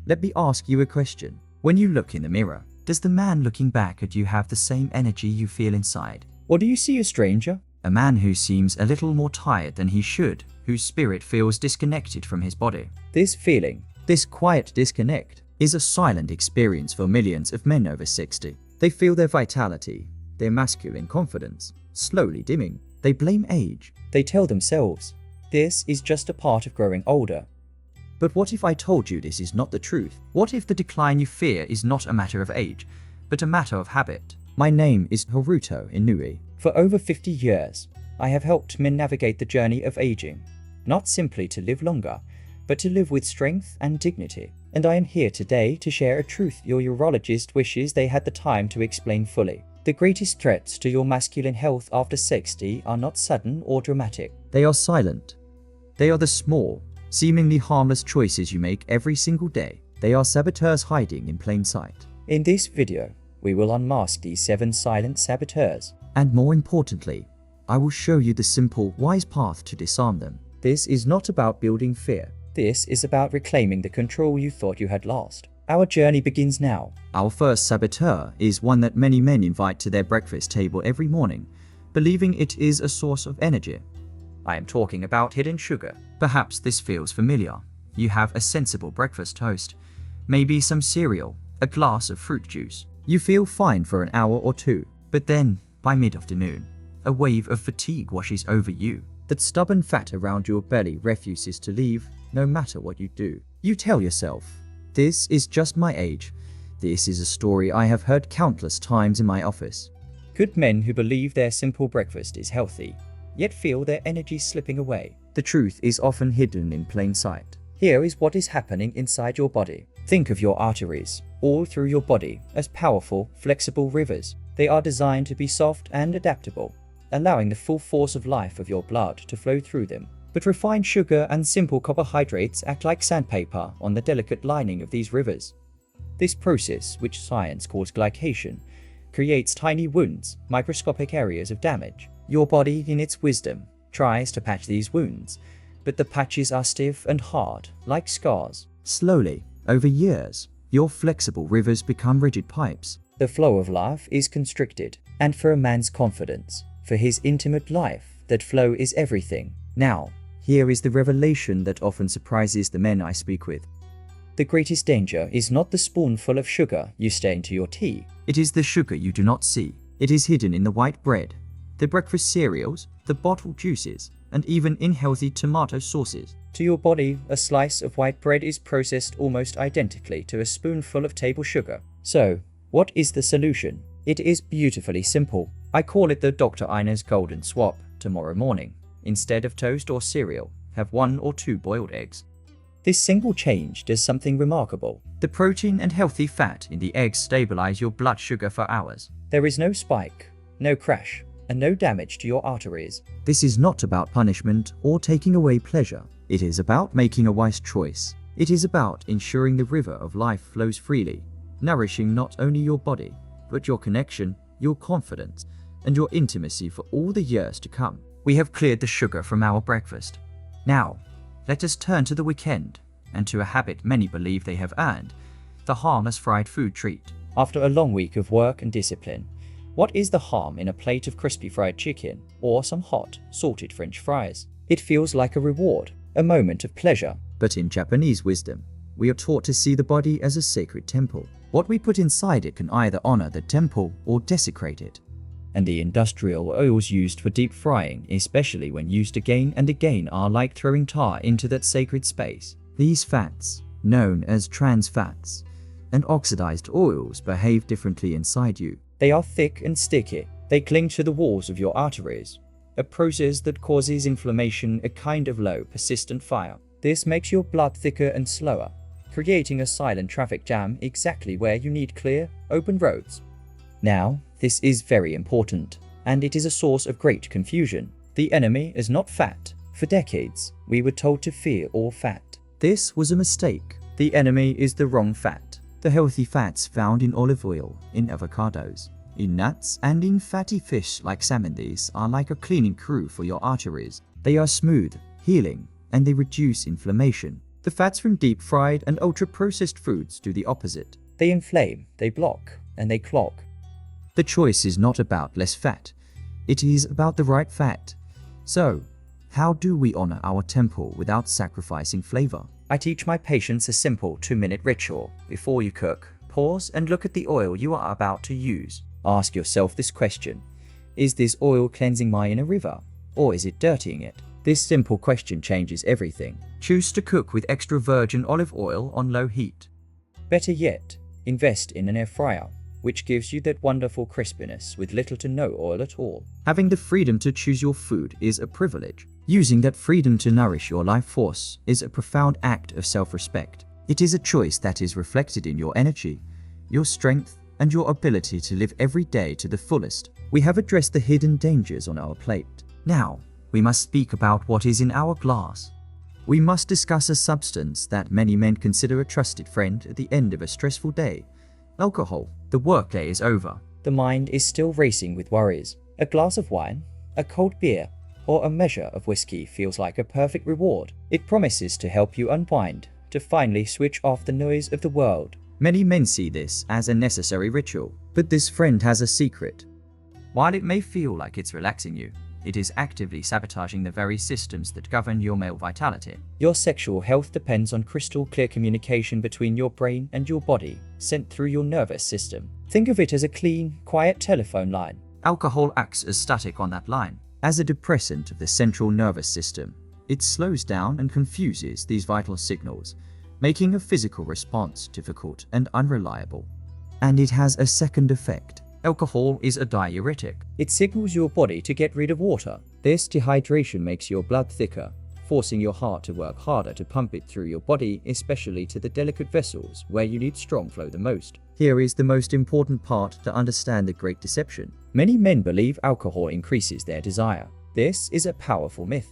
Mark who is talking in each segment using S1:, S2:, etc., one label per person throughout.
S1: Let me ask you a question. When you look in the mirror, does the man looking back at you have the same energy you feel inside? Or do you see a stranger? A man who seems a little more tired than he should, whose spirit feels disconnected from his body. This feeling, this quiet disconnect, is a silent experience for millions of men over 60. They feel their vitality, their masculine confidence, slowly dimming. They blame age. They tell themselves, this is just a part of growing older. But what if I told you this is not the truth? What if the decline you fear is not a matter of age, but a matter of habit? My name is Haruto Inui. For over 50 years, I have helped men navigate the journey of aging, not simply to live longer, but to live with strength and dignity. And I am here today to share a truth your urologist wishes they had the time to explain fully. The greatest threats to your masculine health after 60 are not sudden or dramatic. They are silent. They are the small, seemingly harmless choices you make every single day. They are saboteurs hiding in plain sight. In this video, we will unmask these 7 silent saboteurs. And more importantly, I will show you the simple, wise path to disarm them. This is not about building fear. This is about reclaiming the control you thought you had lost. Our journey begins now. Our first saboteur is one that many men invite to their breakfast table every morning, believing it is a source of energy. I am talking about hidden sugar. Perhaps this feels familiar. You have a sensible breakfast toast, maybe some cereal, a glass of fruit juice. You feel fine for an hour or two, but then, by mid-afternoon, a wave of fatigue washes over you. That stubborn fat around your belly refuses to leave, no matter what you do. You tell yourself, this is just my age. This is a story I have heard countless times in my office. Good men who believe their simple breakfast is healthy, yet feel their energy slipping away. The truth is often hidden in plain sight. Here is what is happening inside your body. Think of your arteries, all through your body, as powerful, flexible rivers. They are designed to be soft and adaptable, allowing the full force of life of your blood to flow through them. But refined sugar and simple carbohydrates act like sandpaper on the delicate lining of these rivers. This process, which science calls glycation, creates tiny wounds, microscopic areas of damage. Your body, in its wisdom, tries to patch these wounds, but the patches are stiff and hard, like scars. Slowly, over years, your flexible rivers become rigid pipes. The flow of life is constricted, and for a man's confidence, for his intimate life, that flow is everything. Now, here is the revelation that often surprises the men I speak with. The greatest danger is not the spoonful of sugar you stain to your tea. It is the sugar you do not see. It is hidden in the white bread, the breakfast cereals, the bottled juices, and even in healthy tomato sauces. To your body, a slice of white bread is processed almost identically to a spoonful of table sugar. So, what is the solution? It is beautifully simple. I call it the Dr. Einer's golden swap. Tomorrow morning, instead of toast or cereal, have 1 or 2 boiled eggs. This single change does something remarkable. The protein and healthy fat in the eggs stabilize your blood sugar for hours. There is no spike, no crash, and no damage to your arteries. This is not about punishment or taking away pleasure. It is about making a wise choice. It is about ensuring the river of life flows freely, nourishing not only your body, but your connection, your confidence, and your intimacy for all the years to come. We have cleared the sugar from our breakfast. Now, let us turn to the weekend, and to a habit many believe they have earned, the harmless fried food treat. After a long week of work and discipline, what is the harm in a plate of crispy fried chicken, or some hot, salted French fries? It feels like a reward, a moment of pleasure. But in Japanese wisdom, we are taught to see the body as a sacred temple. What we put inside it can either honor the temple or desecrate it. And the industrial oils used for deep frying, especially when used again and again, are like throwing tar into that sacred space. These fats, known as trans fats, and oxidized oils behave differently inside you. They are thick and sticky. They cling to the walls of your arteries, a process that causes inflammation, a kind of low, persistent fire. This makes your blood thicker and slower, creating a silent traffic jam exactly where you need clear, open roads. Now, this is very important, and it is a source of great confusion. The enemy is not fat. For decades, we were told to fear all fat. This was a mistake. The enemy is the wrong fat. The healthy fats found in olive oil, in avocados, in nuts, and in fatty fish like salmon. These are like a cleaning crew for your arteries. They are smooth, healing, and they reduce inflammation. The fats from deep-fried and ultra-processed foods do the opposite. They inflame, they block, and they clog. The choice is not about less fat. It is about the right fat. So, how do we honor our temple without sacrificing flavor? I teach my patients a simple 2-minute ritual. Before you cook, pause and look at the oil you are about to use. Ask yourself this question: is this oil cleansing my inner river, or is it dirtying it? This simple question changes everything. Choose to cook with extra virgin olive oil on low heat. Better yet, invest in an air fryer, which gives you that wonderful crispiness with little to no oil at all. Having the freedom to choose your food is a privilege. Using that freedom to nourish your life force is a profound act of self-respect. It is a choice that is reflected in your energy, your strength, and your ability to live every day to the fullest. We have addressed the hidden dangers on our plate. Now, we must speak about what is in our glass. We must discuss a substance that many men consider a trusted friend at the end of a stressful day: alcohol. The workday is over. The mind is still racing with worries. A glass of wine, a cold beer, or a measure of whiskey feels like a perfect reward. It promises to help you unwind, to finally switch off the noise of the world. Many men see this as a necessary ritual, but this friend has a secret. While it may feel like it's relaxing you, it is actively sabotaging the very systems that govern your male vitality. Your sexual health depends on crystal clear communication between your brain and your body, sent through your nervous system. Think of it as a clean, quiet telephone line. Alcohol acts as static on that line. As a depressant of the central nervous system, it slows down and confuses these vital signals, making a physical response difficult and unreliable. And it has a second effect. Alcohol is a diuretic. It signals your body to get rid of water. This dehydration makes your blood thicker, forcing your heart to work harder to pump it through your body, especially to the delicate vessels where you need strong flow the most. Here is the most important part to understand the great deception. Many men believe alcohol increases their desire. This is a powerful myth.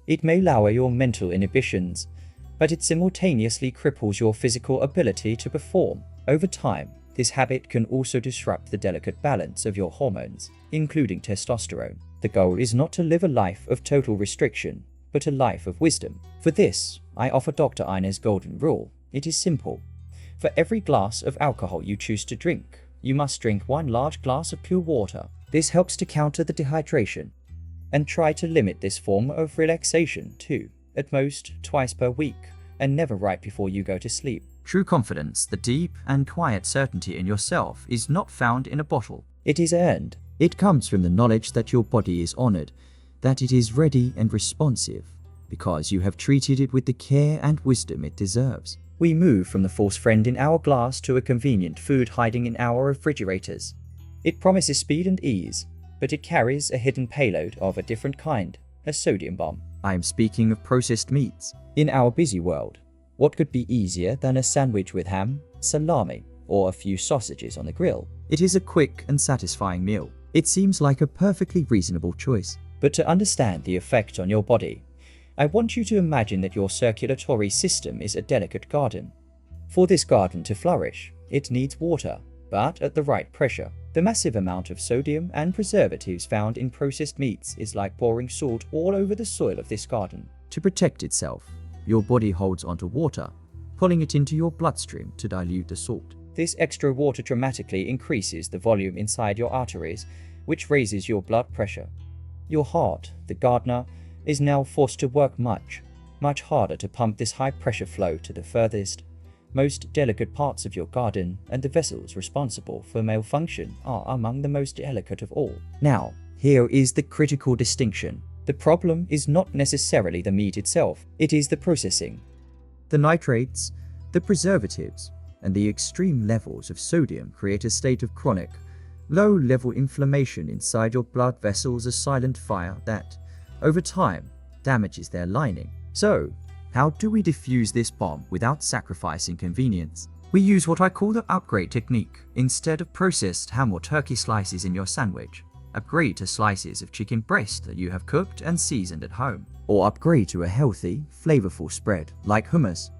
S1: It may lower your mental inhibitions, but it simultaneously cripples your physical ability to perform. Over time, this habit can also disrupt the delicate balance of your hormones, including testosterone. The goal is not to live a life of total restriction, but a life of wisdom. For this, I offer Dr. Einer's golden rule. It is simple. For every glass of alcohol you choose to drink, you must drink 1 large glass of pure water. This helps to counter the dehydration. And try to limit this form of relaxation to, at most, twice per week, and never right before you go to sleep. True confidence, the deep and quiet certainty in yourself, is not found in a bottle. It is earned. It comes from the knowledge that your body is honored, that it is ready and responsive, because you have treated it with the care and wisdom it deserves. We move from the false friend in our glass to a convenient food hiding in our refrigerators. It promises speed and ease, but it carries a hidden payload of a different kind, a sodium bomb. I am speaking of processed meats. In our busy world, what could be easier than a sandwich with ham, salami, or a few sausages on the grill? It is a quick and satisfying meal. It seems like a perfectly reasonable choice. But to understand the effect on your body, I want you to imagine that your circulatory system is a delicate garden. For this garden to flourish, it needs water, but at the right pressure. The massive amount of sodium and preservatives found in processed meats is like pouring salt all over the soil of this garden. To protect itself, your body holds onto water, pulling it into your bloodstream to dilute the salt. This extra water dramatically increases the volume inside your arteries, which raises your blood pressure. Your heart, the gardener, is now forced to work much harder to pump this high-pressure flow to the furthest, most delicate parts of your garden, and the vessels responsible for male function are among the most delicate of all. Now, here is the critical distinction. The problem is not necessarily the meat itself, it is the processing. The nitrates, the preservatives, and the extreme levels of sodium create a state of chronic, low-level inflammation inside your blood vessels, a silent fire that, over time, damages their lining. So, how do we defuse this bomb without sacrificing convenience? We use what I call the upgrade technique. Instead of processed ham or turkey slices in your sandwich, upgrade to slices of chicken breast that you have cooked and seasoned at home. Or upgrade to a healthy, flavorful spread like hummus.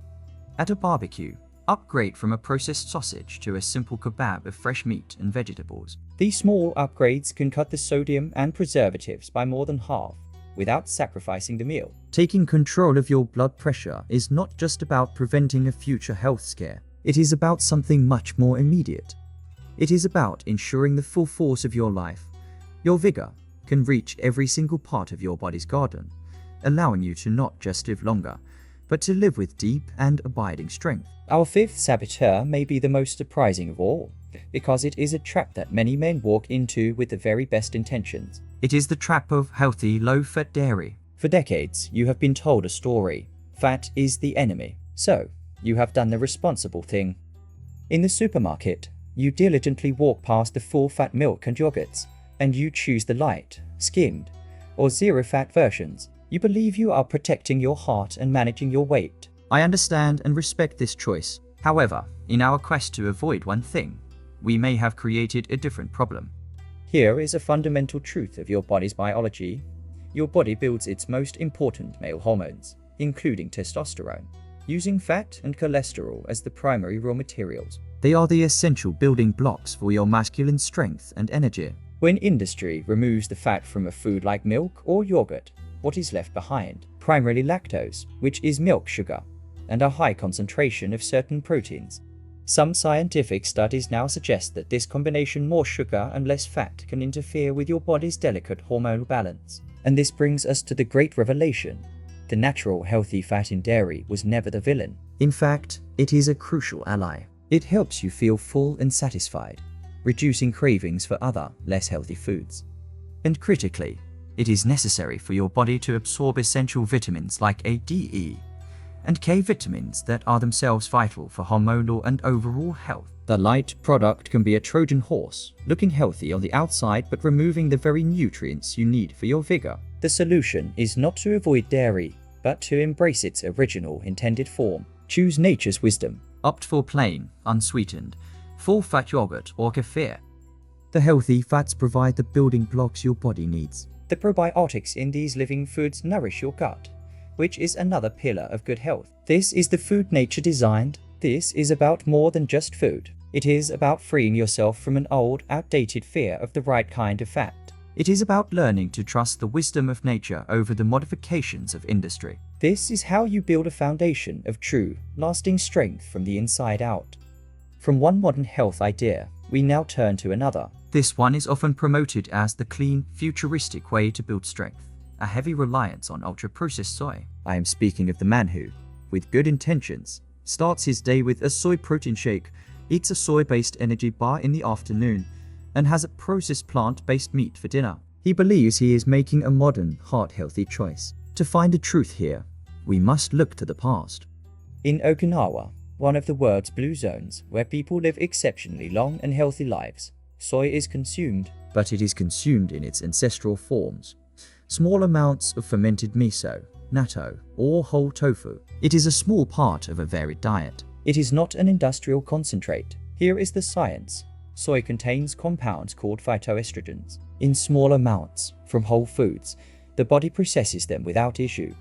S1: At a barbecue, upgrade from a processed sausage to a simple kebab of fresh meat and vegetables. These small upgrades can cut the sodium and preservatives by more than half. without sacrificing the meal. Taking control of your blood pressure is not just about preventing a future health scare. It is about something much more immediate. It is about ensuring the full force of your life, your vigor, can reach every single part of your body's garden, allowing you to not just live longer, but to live with deep and abiding strength. Our fifth saboteur may be the most surprising of all, because it is a trap that many men walk into with the very best intentions. It is the trap of healthy, low-fat dairy. For decades, you have been told a story: fat is the enemy. So, you have done the responsible thing. In the supermarket, you diligently walk past the full-fat milk and yogurts, and you choose the light, skimmed, or zero-fat versions. You believe you are protecting your heart and managing your weight. I understand and respect this choice. However, in our quest to avoid one thing, we may have created a different problem. Here is a fundamental truth of your body's biology. Your body builds its most important male hormones, including testosterone, using fat and cholesterol as the primary raw materials. They are the essential building blocks for your masculine strength and energy. When industry removes the fat from a food like milk or yogurt, what is left behind? Primarily lactose, which is milk sugar, and a high concentration of certain proteins. Some scientific studies now suggest that this combination, more sugar and less fat, can interfere with your body's delicate hormonal balance. And this brings us to the great revelation. The natural healthy fat in dairy was never the villain. In fact, it is a crucial ally. It helps you feel full and satisfied, reducing cravings for other, less healthy foods. And critically, it is necessary for your body to absorb essential vitamins like A, D, E, and K vitamins that are themselves vital for hormonal and overall health. The light product can be a Trojan horse, looking healthy on the outside but removing the very nutrients you need for your vigor. The solution is not to avoid dairy, but to embrace its original intended form. Choose nature's wisdom. Opt for plain, unsweetened, full-fat yogurt or kefir. The healthy fats provide the building blocks your body needs. The probiotics in these living foods nourish your gut, which is another pillar of good health. This is the food nature designed. This is about more than just food. It is about freeing yourself from an old, outdated fear of the right kind of fat. It is about learning to trust the wisdom of nature over the modifications of industry. This is how you build a foundation of true, lasting strength from the inside out. From one modern health idea, we now turn to another. This one is often promoted as the clean, futuristic way to build strength, a heavy reliance on ultra-processed soy. I am speaking of the man who, with good intentions, starts his day with a soy protein shake, eats a soy-based energy bar in the afternoon, and has a processed plant-based meat for dinner. He believes he is making a modern, heart-healthy choice. To find the truth here, we must look to the past. In Okinawa, one of the world's blue zones where people live exceptionally long and healthy lives, soy is consumed, but it is consumed in its ancestral forms. Small amounts of fermented miso, natto, or whole tofu. It is a small part of a varied diet. It is not an industrial concentrate. Here is the science. Soy contains compounds called phytoestrogens. In small amounts, from whole foods, the body processes them without issue.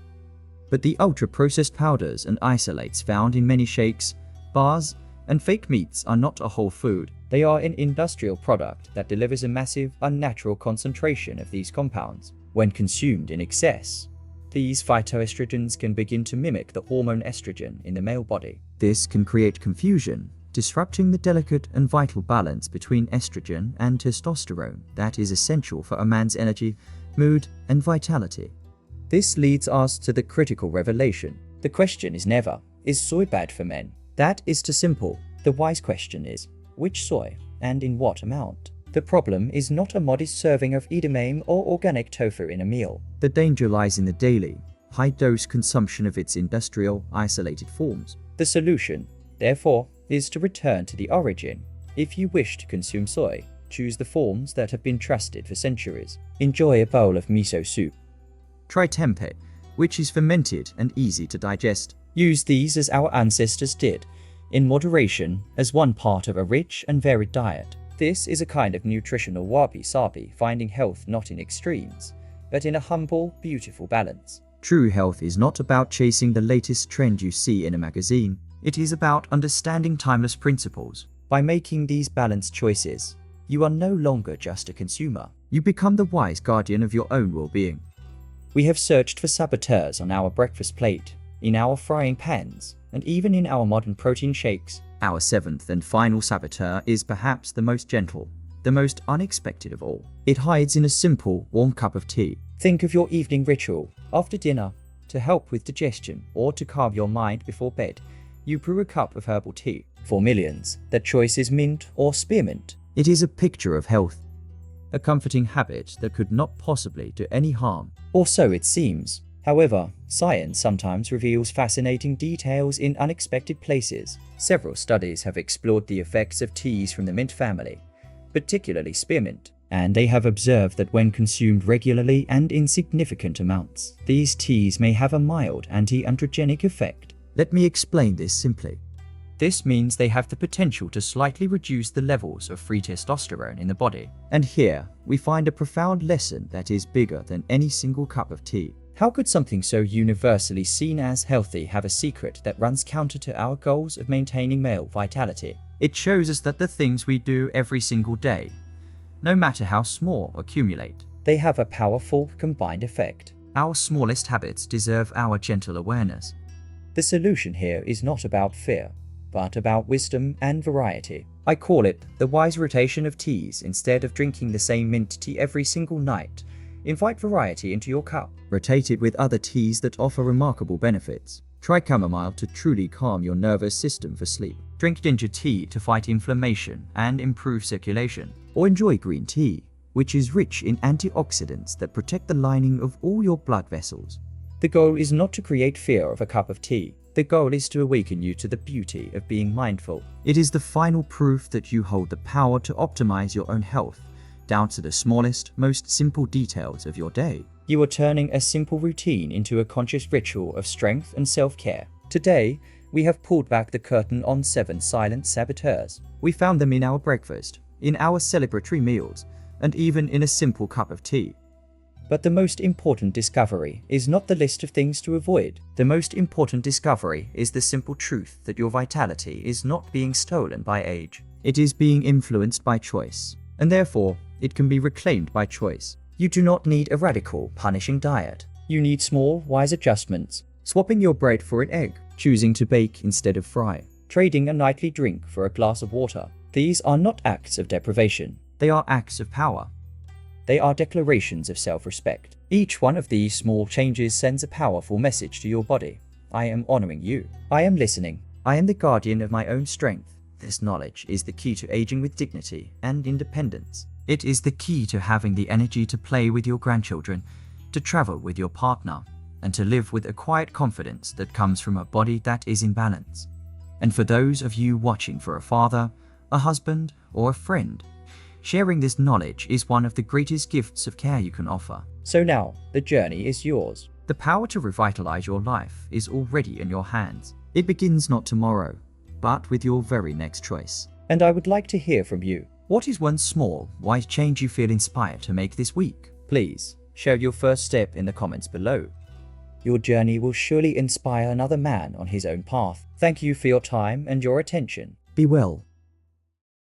S1: But the ultra-processed powders and isolates found in many shakes, bars, and fake meats are not a whole food. They are an industrial product that delivers a massive, unnatural concentration of these compounds. When consumed in excess, these phytoestrogens can begin to mimic the hormone estrogen in the male body. This can create confusion, disrupting the delicate and vital balance between estrogen and testosterone that is essential for a man's energy, mood, and vitality. This leads us to the critical revelation. The question is never, is soy bad for men? That is too simple. The wise question is, which soy, and in what amount? The problem is not a modest serving of edamame or organic tofu in a meal. The danger lies in the daily, high-dose consumption of its industrial, isolated forms. The solution, therefore, is to return to the origin. If you wish to consume soy, choose the forms that have been trusted for centuries. Enjoy a bowl of miso soup. Try tempeh, which is fermented and easy to digest. Use these as our ancestors did, in moderation, as one part of a rich and varied diet. This is a kind of nutritional wabi-sabi, finding health not in extremes, but in a humble, beautiful balance. True health is not about chasing the latest trend you see in a magazine. It is about understanding timeless principles. By making these balanced choices, you are no longer just a consumer. You become the wise guardian of your own well-being. We have searched for saboteurs on our breakfast plate, in our frying pans, and even in our modern protein shakes. Our seventh and final saboteur is perhaps the most gentle, the most unexpected of all. It hides in a simple, warm cup of tea. Think of your evening ritual. After dinner, to help with digestion or to calm your mind before bed, you brew a cup of herbal tea. For millions, that choice is mint or spearmint. It is a picture of health, a comforting habit that could not possibly do any harm. Or so it seems. However, science sometimes reveals fascinating details in unexpected places. Several studies have explored the effects of teas from the mint family, particularly spearmint, and they have observed that when consumed regularly and in significant amounts, these teas may have a mild anti-androgenic effect. Let me explain this simply. This means they have the potential to slightly reduce the levels of free testosterone in the body. And here, we find a profound lesson that is bigger than any single cup of tea. How could something so universally seen as healthy have a secret that runs counter to our goals of maintaining male vitality? It shows us that the things we do every single day, no matter how small, accumulate. They have a powerful combined effect. Our smallest habits deserve our gentle awareness. The solution here is not about fear, but about wisdom and variety. I call it the wise rotation of teas. Instead of drinking the same mint tea every single night, invite variety into your cup. Rotate it with other teas that offer remarkable benefits. Try chamomile to truly calm your nervous system for sleep. Drink ginger tea to fight inflammation and improve circulation. Or enjoy green tea, which is rich in antioxidants that protect the lining of all your blood vessels. The goal is not to create fear of a cup of tea. The goal is to awaken you to the beauty of being mindful. It is the final proof that you hold the power to optimize your own health, down to the smallest, most simple details of your day. You are turning a simple routine into a conscious ritual of strength and self-care. Today, we have pulled back the curtain on 7 silent saboteurs. We found them in our breakfast, in our celebratory meals, and even in a simple cup of tea. But the most important discovery is not the list of things to avoid. The most important discovery is the simple truth that your vitality is not being stolen by age. It is being influenced by choice, and therefore, it can be reclaimed by choice. You do not need a radical, punishing diet. You need small, wise adjustments. Swapping your bread for an egg, choosing to bake instead of fry, trading a nightly drink for a glass of water. These are not acts of deprivation. They are acts of power. They are declarations of self-respect. Each one of these small changes sends a powerful message to your body. I am honoring you. I am listening. I am the guardian of my own strength. This knowledge is the key to aging with dignity and independence. It is the key to having the energy to play with your grandchildren, to travel with your partner, and to live with a quiet confidence that comes from a body that is in balance. And for those of you watching for a father, a husband, or a friend, sharing this knowledge is one of the greatest gifts of care you can offer. So now, the journey is yours. The power to revitalize your life is already in your hands. It begins not tomorrow, but with your very next choice. And I would like to hear from you. What is one small, wise change you feel inspired to make this week? Please share your first step in the comments below. Your journey will surely inspire another man on his own path. Thank you for your time and your attention. Be well.